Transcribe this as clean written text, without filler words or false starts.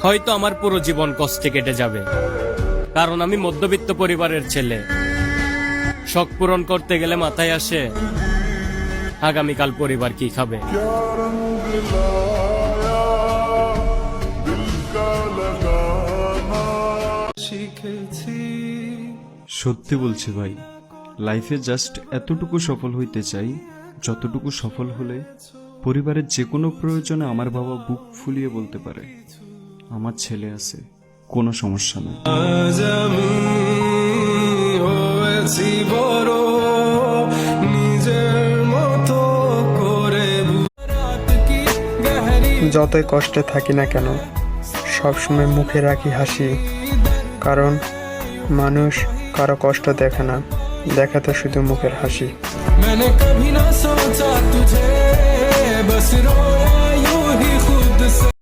হয়তো আমার পুরো জীবন কষ্টে কেটে যাবে, কারণ আমি মধ্যবিত্ত পরিবারের ছেলে। শখ পূরণ করতে গেলে মাথায় আসে আগামীকাল পরিবার কি খাবে। সত্যি বলছি ভাই, লাইফে জাস্ট এতটুকু সফল হইতে চাই যতটুকু সফল হলে পরিবারের যে কোনো প্রয়োজনে আমার বাবা বুক ফুলিয়ে বলতে পারে আমার ছেলে আছে, কোনো সমস্যা নেই। যতই কষ্টে থাকি না কেন সবসময় মুখে রাখি হাসি, কারণ মানুষ কারো কষ্ট দেখে না, দেখে তো শুধু মুখের হাসি। मैंने कभी ना सोचा तुझे, बस रोया यूं ही खुद से।